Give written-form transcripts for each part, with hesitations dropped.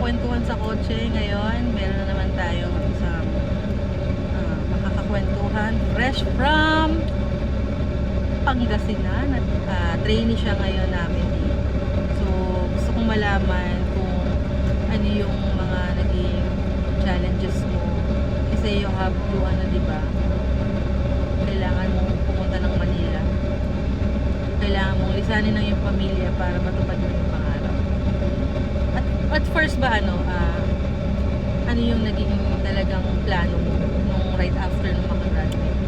kwentuhan sa kotse ngayon. Meron na naman tayong isang makakakwentuhan. Fresh from Pangasinan. Trainee siya ngayon namin dito. So, gusto kong malaman kung ano yung mga naging challenges mo. Kasi you have to, diba? Kailangan mong pumunta ng Manila. Kailangan mong lisanin ng iyong pamilya para matupad mo yung pangarap. At first ba, ano yung naging talagang plano mo nung right after nung makagraduate?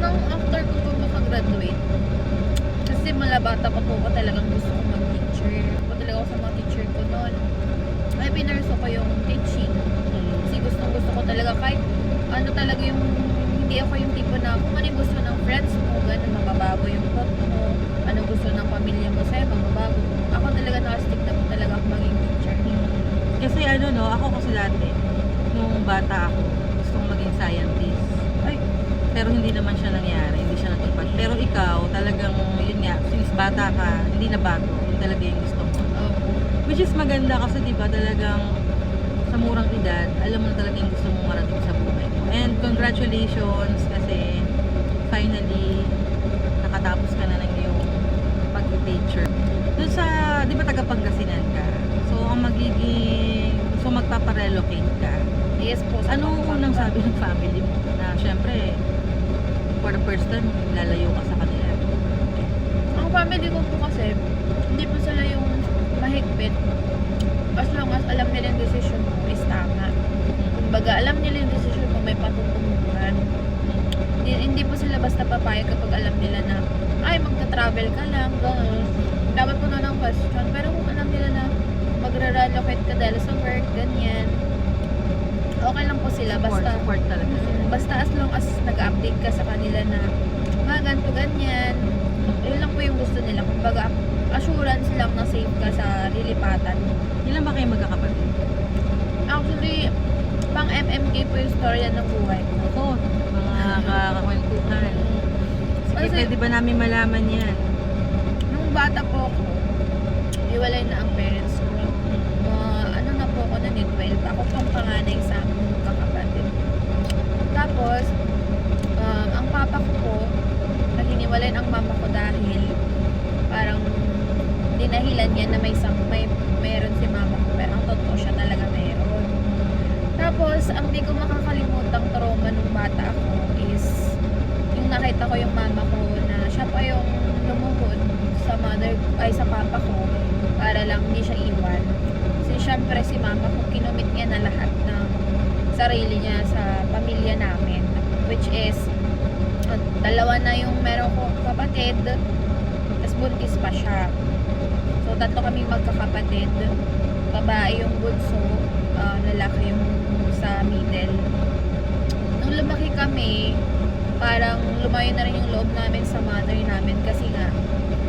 Nung after ko po makagraduate, kasi mula bata pa po ko talagang gusto ko mag-teacher. Ako talaga ako sa mga teacher ko noon. Ay, pinarso ko yung teaching. Kasi gusto ko talaga kahit ano talaga yung hindi ako yung tipo na kung ano yung gusto ng friends mo, ganun, mababago yung thought mo, ano gusto ng pamilya mo sa'yo, mababago. Ako talaga nakastick na po talaga ako maging teacher. Kasi ako kasi dati, nung bata ako, gusto kong maging scientist. Ay, Pero hindi naman siya nangyari, hindi siya natupad. Pero ikaw, talagang, yun nga, since bata ka, hindi na bago. Yun talaga yung gusto mo. Which is maganda kasi diba talagang sa murang edad, alam mo na talaga yung gusto mong marating sa buhay mo. And congratulations kasi finally, nakatapos ka na ng iyong pag-teacher. Doon sa, di ba taga Pangasinan ka? So, ang magiging, so magpaparelocate ka. yes po. Ano unang sabi ng family mo? Na syempre, for the first time, lalayo ka sa kanila. Ang family ko po kasi, hindi po sila yung mahigpit. As long as alam nila yung decision mo is tama. Kumbaga, alam nila yung decision mo may patutunguhan. Hindi po sila basta papayag kapag alam nila na, ay, magta-travel ka lang, gano'n. Dapat po na ng question. Pero kung alam nila na magra-relocate ka dahil sa work, ganyan, okay lang po sila. Support talaga sila. Basta as long as nag-update ka sa kanila na ganito, ganyan, yun lang po yung gusto nila. Kumbaga, assurance lang na safe ka sa lilipatan. Ilan ba kayo magkakapatid? Actually, pang MMK po yung storya ng buhay ko. Ako, mga kakakwentuhan. Sige, Kasi- pwede ba namin malaman yan? Nung bata po ako, iwalay na ang parents ko. Ano na po ako na 12. Ako pang panganay sa aming kakapatid. Tapos, ang papa ko po, naginiwalay ang mama ko dahil parang dinahilan niya na meron si mama ko. Pero ang totoo siya talaga meron. Tapos, ang di ko makakalimutang trauma nung bata ako is yung nakita ko yung mama ko na siya pa yung lumuhod sa papa ko para lang hindi siya iwan. Kasi syempre si mama ko kinumit niya na lahat ng sarili niya sa pamilya namin, which is dalawa na yung meron ko kapatid, tapos buntis pa siya. So tatlo kaming magkakapatid, babae yung bunso, lalaki yung sa middle. Nung lumaki kami, parang lumayo na rin yung loob namin sa mother namin kasi nga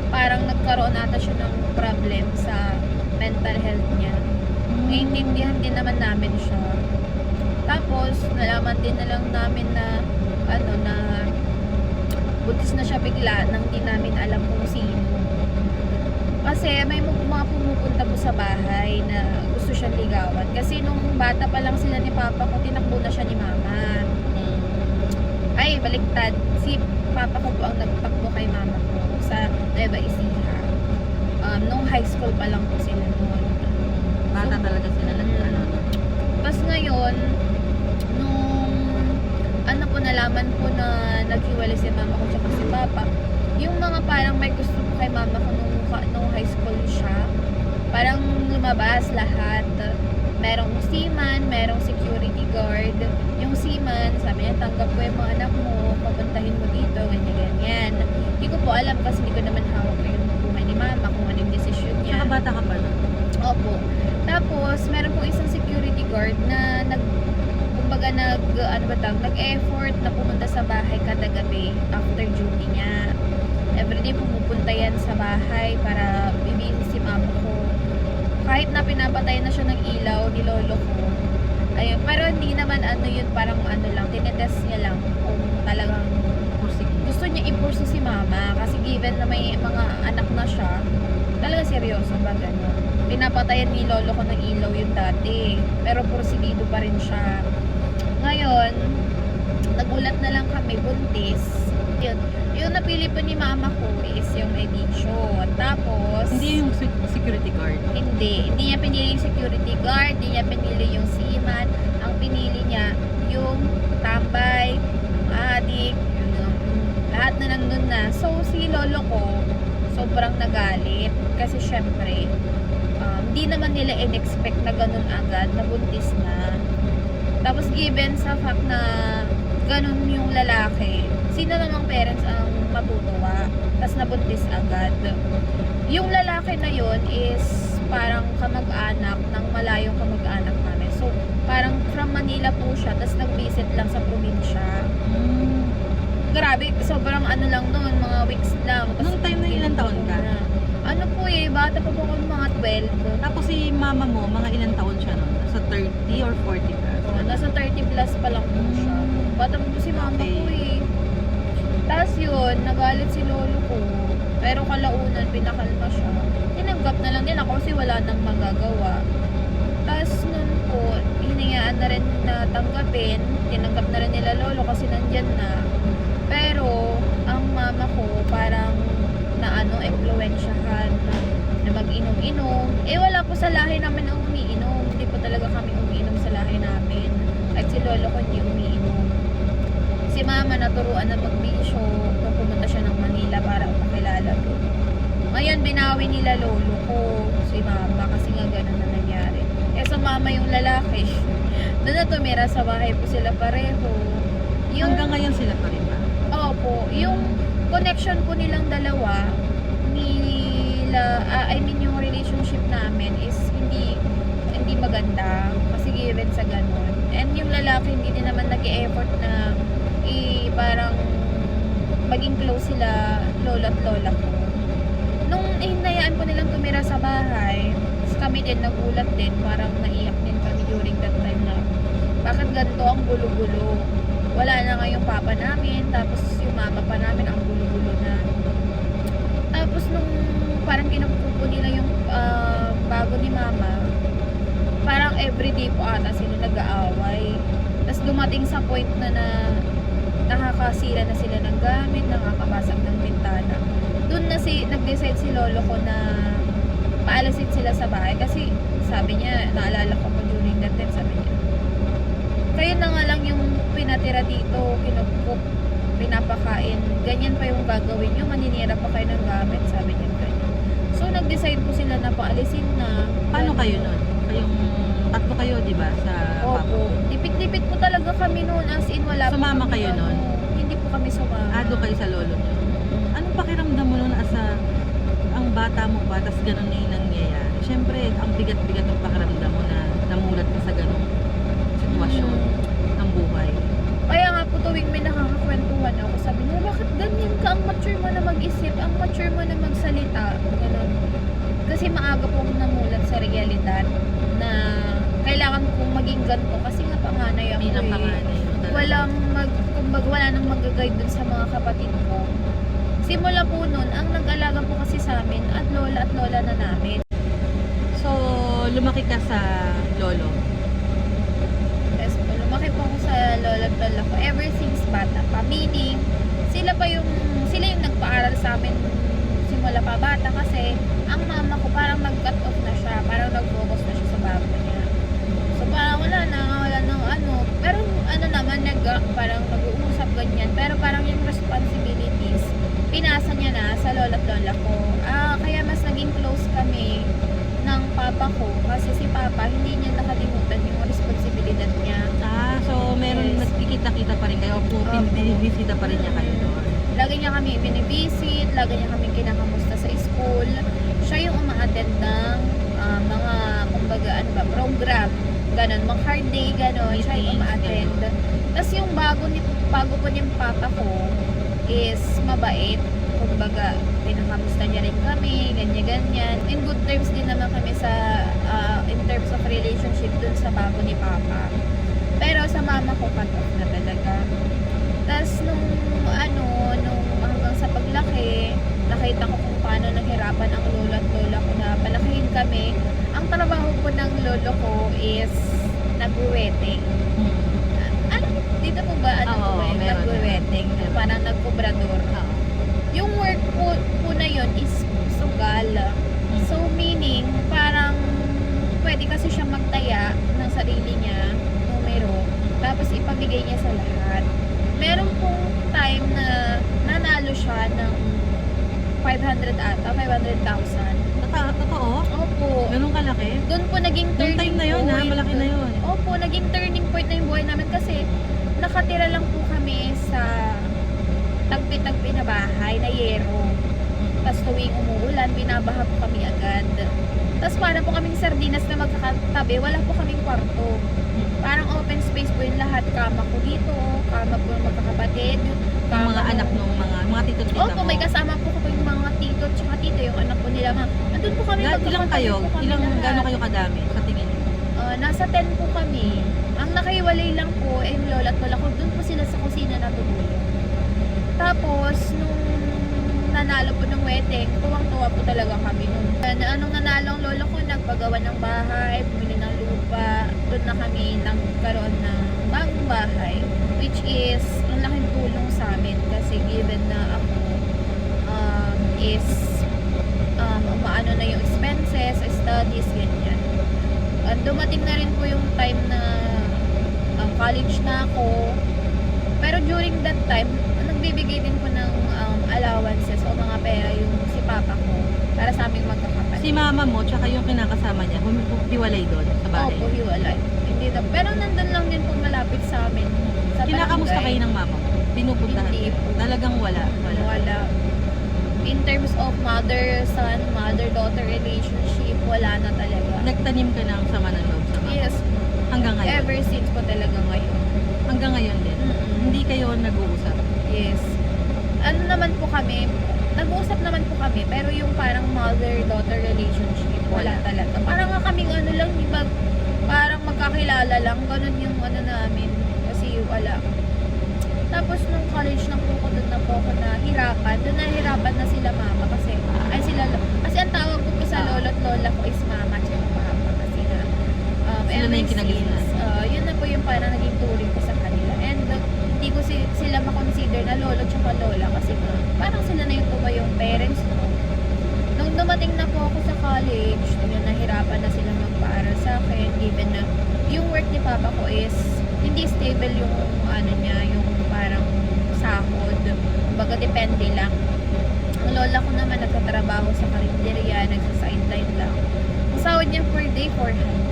parang nagkaroon ata siya ng problem sa mental health niya. Naiintindihan din naman namin siya. Tapos nalaman din na lang namin na na buntis na siya bigla nang di namin alam kung sino. Kasi may mga pumupunta po sa bahay na gusto siyang ligawan. Kasi nung bata pa lang sila ni papa ko, tinakbo na siya ni mama. Ay, baliktad. Si papa ko po ang nagtakbo kay mama ko sa Nueva Ecija. Nung high school pa lang po sila noon. Bata talaga sila lang. Tapos ngayon, nung nalaman po na naghiwalay si mama ko tsaka si papa, yung mga parang may gusto po kay mama ko nung high school siya, parang lumabas lahat. Merong seaman, merong security guard. Yung seaman, sabi niya, tanggap ko yung mga anak mo, papuntahin mo dito, ganyan-ganyan. Hindi ko po alam kasi hindi ko naman hawak yung buhay ni mama, kung ano yung decision niya. Saka bata ka pa no? Opo. Tapos, meron po isang security guard na nag-effort na pumunta sa bahay kada gabi after duty niya. Everyday pumupunta yan sa bahay para bibili si mama ko. Kahit na pinapatay na siya ng ilaw ni lolo ko. Ayun, pero hindi naman yun, parang lang, tinetest niya lang kung talagang gusto niya i-pursue si mama kasi given na may mga anak na siya, talaga seryoso ba gano'n. pinapatayan ni lolo ko ng ilaw yung dati. Pero porsigido pa rin siya. Ngayon, nagulat na lang kami, buntis. Yun. Yung napili po ni mama ko is yung edition. Tapos, Hindi yung security guard. hindi niya pinili yung security guard, hindi niya pinili yung seaman. Ang pinili niya, yung tambay, yung adik, yung lahat na nandun na. So, si lolo ko, sobrang nagalit. Kasi syempre, hindi naman nila in-expect na ganun agad, na buntis na. Tapos given sa fact na ganun yung lalaki, sino namang parents ang matutuwa? Tapos nabuntis agad. Yung lalaki na yun is parang kamag-anak ng malayong kamag-anak namin. So, parang from Manila po siya, tapos nag-visit lang sa probinsya. Grabe, sobrang ano lang noon, mga weeks lang. Tas Nung time na ilang taon ka? Ano po bata pa po ako mga 12. Tapos si mama mo, mga ilang taon siya nun? Sa 30 or 40 ka? Oh, nasa 30 plus pa lang po siya. Bata pa po si mama Okay. ko Tapos yun, nagalit si lolo ko. Pero kalaunan, pinakalma siya. Tinanggap na lang nila kasi wala nang magagawa. Tapos nun po, hinayaan na rin na tanggapin. Tinanggap na rin nila lolo kasi nandyan na. Pero, ang mama ko parang impluwensyahan na mag-inom-inom. Wala po sa lahi namin na umiinom. Hindi po talaga kami umiinom sa lahi namin. Kahit si lolo ko hindi umiinom. Si mama naturuan na magbisyo nung pumunta siya ng Manila para makilala ko. Ngayon, binawi nila lolo ko, si mama, kasi nga ganun na nangyari. Sa mama yung lalaki, doon na tumira sa bahay po sila pareho. Hanggang ngayon sila pa rin ba? Opo, yung connection po nilang dalawa, yung relationship namin is hindi maganda kasi given sa ganun. And yung lalaki hindi din naman nag-e-effort na parang maging close sila lola at lola ko. Nung hinayaan po nilang tumira sa bahay, kami din nagulat din, parang naiyak din kami during that time na bakit ganito ang gulo-gulo. Wala na nga yung papa namin, tapos yung mama pa namin ang gulo-gulo na. Tapos nung parang kinukupo nila yung bago ni mama, parang everyday po ata sila nag-aaway. Tapos dumating sa point na nakakasira na sila ng gamit, nakakabasag ng bintana. Doon na nag-decide si lolo ko na paalasin sila sa bahay kasi sabi niya, naalala ko po during that time, sabi niya, kayo na nga lang yung pinatira dito, kinukuk, pinapakain, ganyan pa yung gagawin nyo, maninira pa kayo ng gamit, sabi niya ganyan. So, nag-decide po sila na paalisin na. Paano kayo nun? Kayong tatlo kayo, di ba? Sa papa? Opo. Dipit-dipit po talaga kami noon, as in wala Sumama po kami kayo nun? Hindi po kami sumama. Doon kayo sa lolo niyo. Anong pakiramdam mo nun ang bata mo ba, tas ganun na yung nangyayari? Siyempre, ang bigat-bigat ng pakiramdam mo na namulat ka sa ganung sitwasyon ng buhay. Kaya nga po tuwing may nakakakwentuhan ako, sabi niya, bakit ganyan ka? Ang mature mo na mag-isip, ang mature mo na magsalita. Ganun. Kasi maaga po akong namulat sa realidad na kailangan kong maging ganito kasi nga panganay ako Bilang panganay. kumbaga wala nang mag-guide dun sa mga kapatid ko. Simula po nun, ang nag-alaga po kasi sa amin at lola na namin. So, lumaki ka sa lolo. Yes po, lumaki po ako sa lola at lola ko ever since bata pa. Meaning, sila yung nagpaaral sa amin simula pa bata kasi ang mama ko parang nag-cut off na siya, parang nag-focus na siya sa babo niya. So, parang wala nang ano. Pero ano naman, parang nag-uusap ganyan. Pero parang yung responsibilities, pinasa niya na sa lola at lola ko. Kaya mas naging close kami ng papa ko kasi si papa hindi niya nakalimutan yung responsibilidad niya. So meron Yes. nagkikita-kita pa rin kayo, binibisita pa rin niya kayo doon. Lagi niya kami binibisit, lagi niya kami kinakamusta sa school. Siya yung uma-attend ng mga kumbaga program, ganon, mga hard day, ganon, siya yung uma-attend. Tapos yung bago po niyang papa ko is mabait. Kumbaga, pinakamusta niya rin kami, ganyan-ganyan. In good terms din naman kami in terms of relationship dun sa bago ni Papa. Pero sa mama ko, cut off na talaga. Tapos nung hanggang sa paglaki, nakita ko kung paano nahirapan ang lola at lola ko na palakihin kami. lolo ko is nag-wedding. Ano, dito po ba ano Oo, po ba yun? meron. Nag-wedding. Meron. Parang nagkobrador. Oo. Yung work po na yun is sugal. So meaning, parang pwede kasi siya magtaya ng sarili niya, numero, tapos ipamigay niya sa lahat. Meron pong time na nanalo siya ng 500 ata, 500,000. Totoo? Opo. Ganun kalaki? Doon po naging Noong turning time na yun, ha? point. Malaki na yun. Opo, naging turning point na yung buhay namin kasi nakatira lang po kami sa tagpi-tagpi na bahay na yero. Tapos tuwing umuulan, binabaha po kami agad. Tapos para po kaming sardinas na magkakatabi, wala po kaming kwarto. Parang open space po yung lahat. Kama ko dito, kama po ng magkakapatid. Yung mga anak nung mga tito tita Opo, may kasama po ko yung mga tito at saka tito, yung anak po nila. Andun po kami, Ilang magkakatabi kayo? po kami Ilang, lahat. gano'n kayo kadami sa tingin niyo? Nasa 10 po kami. Ang nakahiwalay lang po, yung lola at lola ko, dun po sila sa kusina natutulog. Tapos, nung nanalo po ng wedding, tuwang-tuwa po talaga kami. Anong nanalo ang lolo ko, nagpagawa ng bahay, bumili ng lupa. Doon na kami nagkaroon ng bagong bahay. Which is, ang laking tulong sa amin kasi given na ako is maano na yung expenses, studies, ganyan. Dumating na rin po yung time na college na ako. Pero during that time, nagbibigay din po ng allowances o mga pera yung si papa ko para sa aming magkakapatid. Si mama mo, tsaka yung kinakasama niya, hiwalay doon sa bahay. Opo, hiwalay. Hindi na, pero nandun lang din po malapit sa amin. Sa Kinakamusta barangay. kayo ng mama mo? Pinupuntahan Hindi niyo? po. Talagang wala. Wala. In terms of mother-son, mother-daughter relationship, wala na talaga. Nagtanim ka ng sama ng loob sa mama? Yes, Hanggang ngayon? ever since po talaga ngayon. Hanggang ngayon din? Hindi kayo nag-uusap? Yes. Ano naman po kami, nag-uusap naman po kami, pero yung parang mother-daughter relationship, wala talaga. Parang nga kaming ano lang, di ba, parang magkakilala lang, ganun yung ano namin, kasi wala. Tapos nung college na po ako, doon na po ako nahirapan, doon nahirapan na sila mama, kasi ang tawag ko po sa lolo at lola ko is mama at papa, kasi na, Sila na yung kinagisnan. yun na po yung parang naging turing ko sa kanila. And hindi ko sila makonsider na lolo tsaka lola kasi parang sila na yung tumayong parents ko. Nung dumating na po ako sa college, yun, nahirapan na sila magpaaral sa akin, given na yung work ni papa ko is hindi stable yung ano niya, yung parang sahod. Baga depende lang. Ang lola ko naman nagtatrabaho sa karinderya, nagsa-sideline lang. Ang sahod niya per day, 400.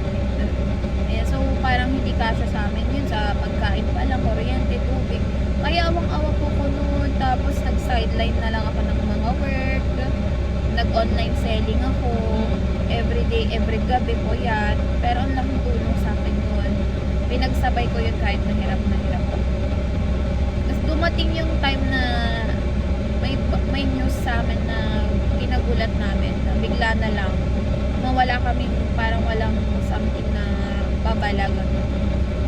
So, parang hindi kasya sa amin yun sa pagkain pa lang, kuryente, tubig. Kaya awang-awa po ko noon. Tapos, nag-sideline na lang ako ng mga work. Nag-online selling ako. Everyday, every gabi po yan. Pero ang laking tulong sa akin yun. Pinagsabay ko yun kahit mahirap na hirap ako. Tapos, dumating yung time na may news sa amin na ginagulat namin. Na bigla na lang. Mawala kaming parang walang something na babalag.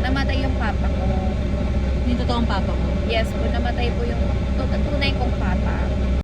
Namatay yung papa ko. Yung totoong papa mo? Yes po, namatay po yung tunay kong papa.